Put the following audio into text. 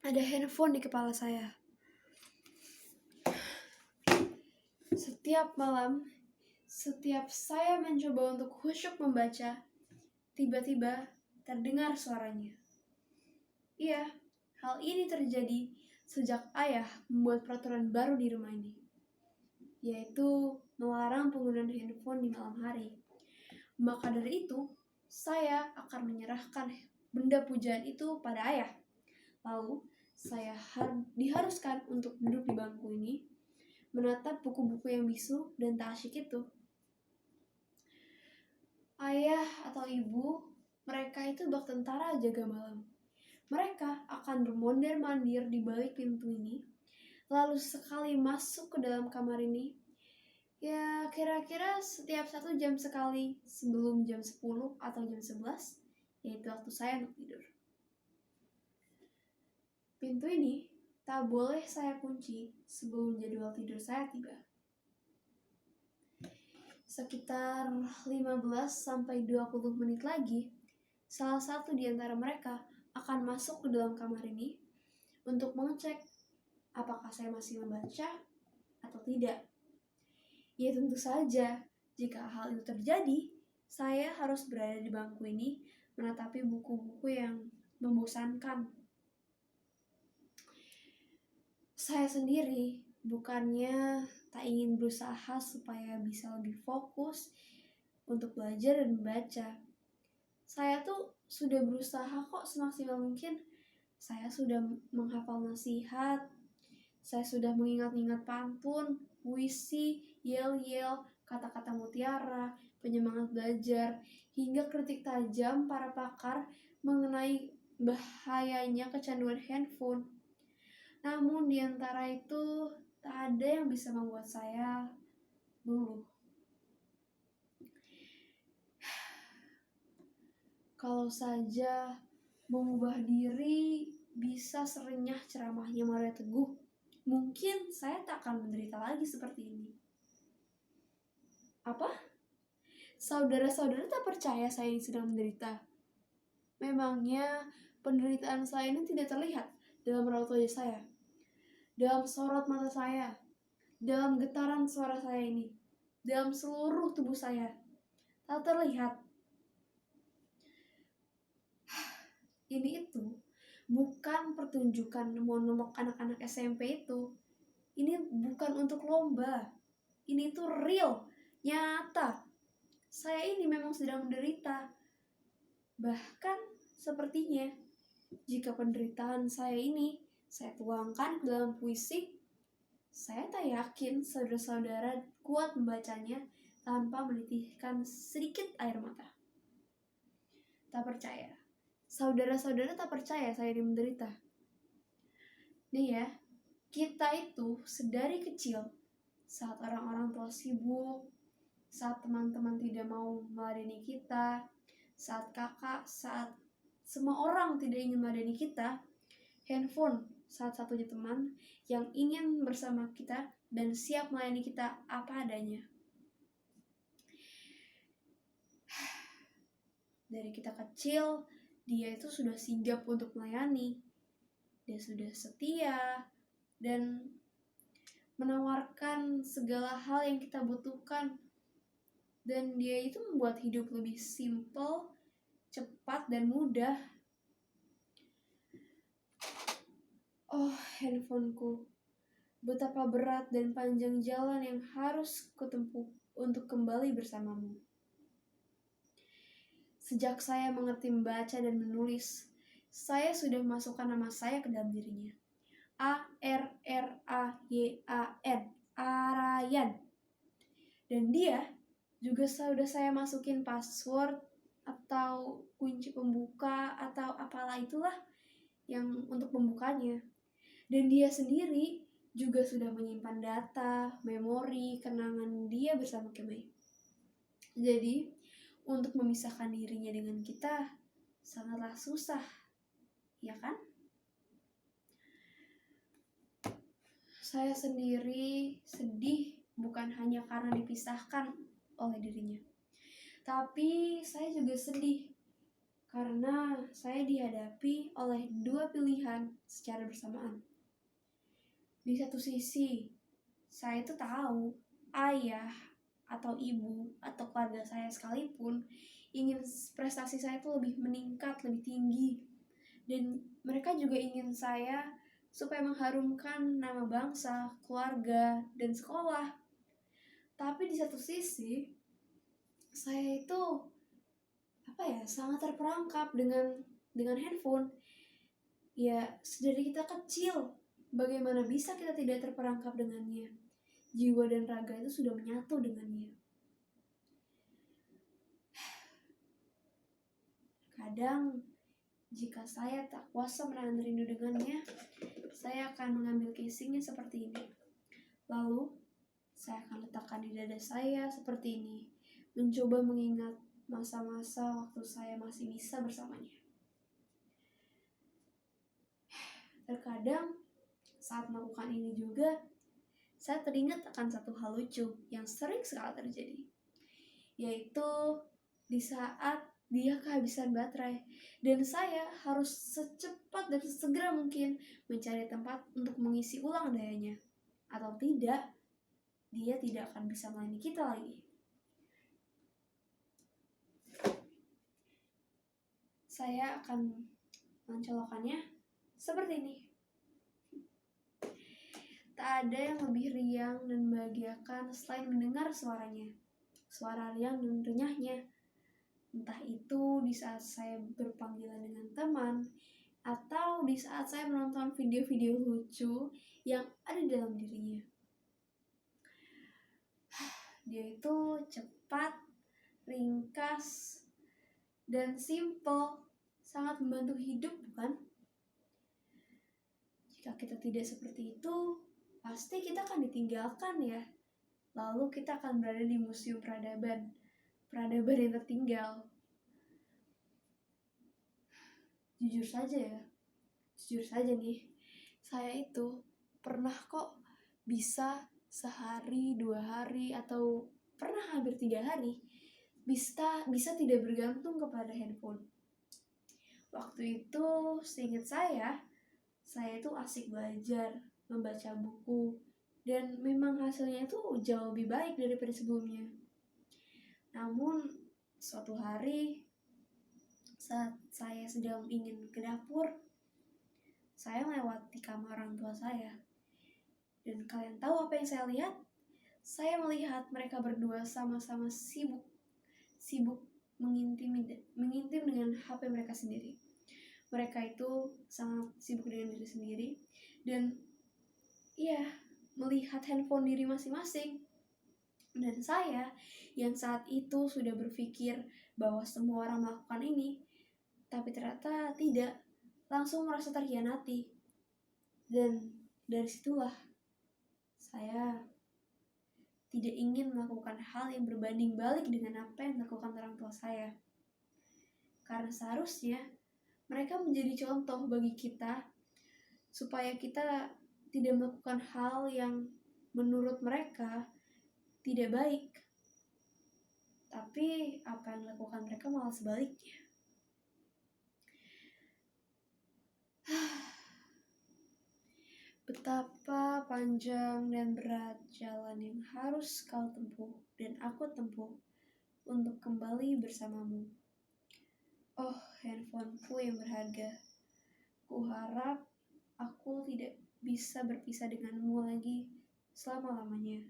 Ada handphone di kepala saya. Setiap malam, setiap saya mencoba untuk khusyuk membaca, tiba-tiba terdengar suaranya. Iya, hal ini terjadi sejak ayah membuat peraturan baru di rumah ini, yaitu melarang penggunaan handphone di malam hari. Maka dari itu, saya akan menyerahkan benda pujaan itu pada ayah. Lalu, saya diharuskan untuk duduk di bangku ini, menatap buku-buku yang bisu dan tak asyik itu. Ayah atau ibu, mereka itu bak tentara jaga malam. Mereka akan bermondar-mandir di balik pintu ini, lalu sekali masuk ke dalam kamar ini, ya kira-kira setiap 1 jam sekali sebelum jam 10 atau jam 11, yaitu waktu saya untuk tidur. Pintu ini tak boleh saya kunci sebelum jadwal tidur saya tiba. Sekitar 15-20 menit lagi, salah satu di antara mereka akan masuk ke dalam kamar ini untuk mengecek apakah saya masih membaca atau tidak. Ya tentu saja, jika hal itu terjadi, saya harus berada di bangku ini menatapi buku-buku yang membosankan. Saya sendiri bukannya tak ingin berusaha supaya bisa lebih fokus untuk belajar dan membaca. Saya tuh sudah berusaha kok semaksimal mungkin. Saya sudah menghafal nasihat, saya sudah mengingat-ingat pantun, puisi, yel-yel, kata-kata mutiara, penyemangat belajar, hingga kritik tajam para pakar mengenai bahayanya kecanduan handphone. Namun di antara itu tak ada yang bisa membuat saya luluh. Kalau saja mengubah diri bisa serenyah ceramahnya Maria Teguh, mungkin saya tak akan menderita lagi seperti ini. Apa? Saudara-saudara tak percaya saya ini sedang menderita? Memangnya penderitaan saya ini tidak terlihat dalam raut wajah saya, dalam sorot mata saya, dalam getaran suara saya ini, dalam seluruh tubuh saya? Tak terlihat. Ini itu bukan pertunjukan monolog anak-anak SMP itu. Ini bukan untuk lomba. Ini tuh real, nyata. Saya ini memang sedang menderita. Bahkan sepertinya jika penderitaan saya ini saya tuangkan ke dalam puisi, saya tak yakin saudara-saudara kuat membacanya tanpa menitikkan sedikit air mata. Tak percaya. Saudara-saudara tak percaya saya ini menderita. Nih ya, kita itu sedari kecil, saat orang-orang tua sibuk, saat teman-teman tidak mau meladeni kita, saat kakak, saat semua orang tidak ingin meladeni kita, handphone satu-satunya teman yang ingin bersama kita dan siap melayani kita apa adanya. Dari kita kecil, dia itu sudah sigap untuk melayani. Dia sudah setia dan menawarkan segala hal yang kita butuhkan. Dan dia itu membuat hidup lebih simpel, cepat, dan mudah. Oh, handphoneku. Betapa berat dan panjang jalan yang harus kutempuh untuk kembali bersamamu. Sejak saya mengerti membaca dan menulis, saya sudah memasukkan nama saya ke dalam dirinya. A-R-R-A-Y-A-N, Arayan. Dan dia juga sudah saya masukin password atau kunci pembuka atau apalah itulah yang untuk pembukanya. Dan dia sendiri juga sudah menyimpan data, memori, kenangan dia bersama kami. Jadi, untuk memisahkan dirinya dengan kita sangatlah susah, ya kan? Saya sendiri sedih bukan hanya karena dipisahkan oleh dirinya, tapi saya juga sedih karena saya dihadapi oleh dua pilihan secara bersamaan. Di satu sisi, saya itu tahu ayah atau ibu atau keluarga saya sekalipun ingin prestasi saya itu lebih meningkat, lebih tinggi. Dan mereka juga ingin saya supaya mengharumkan nama bangsa, keluarga, dan sekolah. Tapi di satu sisi, saya itu sangat terperangkap dengan handphone. Ya, dari kita kecil, bagaimana bisa kita tidak terperangkap dengannya? Jiwa dan raga itu sudah menyatu dengannya. Kadang, jika saya tak kuasa menahan rindu dengannya, saya akan mengambil casingnya seperti ini. Lalu, saya akan letakkan di dada saya seperti ini, mencoba mengingat masa-masa waktu saya masih bisa bersamanya. Terkadang, saat melakukan ini juga, saya teringat akan satu hal lucu yang sering sekali terjadi, yaitu di saat dia kehabisan baterai dan saya harus secepat dan sesegera mungkin mencari tempat untuk mengisi ulang dayanya, atau tidak, dia tidak akan bisa melayani kita lagi. Saya akan mencolokkannya seperti ini. Tak ada yang lebih riang dan membahagiakan selain mendengar suaranya, suara riang dan renyahnya. Entah itu di saat saya berpanggilan dengan teman, atau di saat saya menonton video-video lucu yang ada dalam dirinya. Dia itu cepat, ringkas, dan simple, sangat membantu hidup, bukan? Jika kita tidak seperti itu, pasti kita akan ditinggalkan ya. Lalu kita akan berada di museum peradaban yang tertinggal. Jujur saja nih, saya itu pernah kok bisa sehari, 2 hari, atau pernah hampir 3 hari bisa tidak bergantung kepada handphone. Waktu itu seingat saya itu asik belajar, membaca buku, dan memang hasilnya itu jauh lebih baik daripada sebelumnya. Namun suatu hari saat saya sedang ingin ke dapur, saya melewati kamar orang tua saya. Dan kalian tahu apa yang saya lihat? Saya melihat mereka berdua sama-sama sibuk mengintip dengan HP mereka sendiri. Mereka itu sangat sibuk dengan diri sendiri dan melihat handphone diri masing-masing. Dan saya yang saat itu sudah berpikir bahwa semua orang melakukan ini, tapi ternyata tidak, langsung merasa terhianati. Dan dari situlah saya tidak ingin melakukan hal yang berbanding balik dengan apa yang dilakukan orang tua saya. Karena seharusnya mereka menjadi contoh bagi kita supaya kita tidak melakukan hal yang menurut mereka tidak baik. Tapi apa yang dilakukan mereka malah sebaliknya. Betapa panjang dan berat jalan yang harus kau tempuh dan aku tempuh untuk kembali bersamamu. Oh, handphoneku yang berharga. Ku harap aku tidak bisa berpisah denganmu lagi selama-lamanya.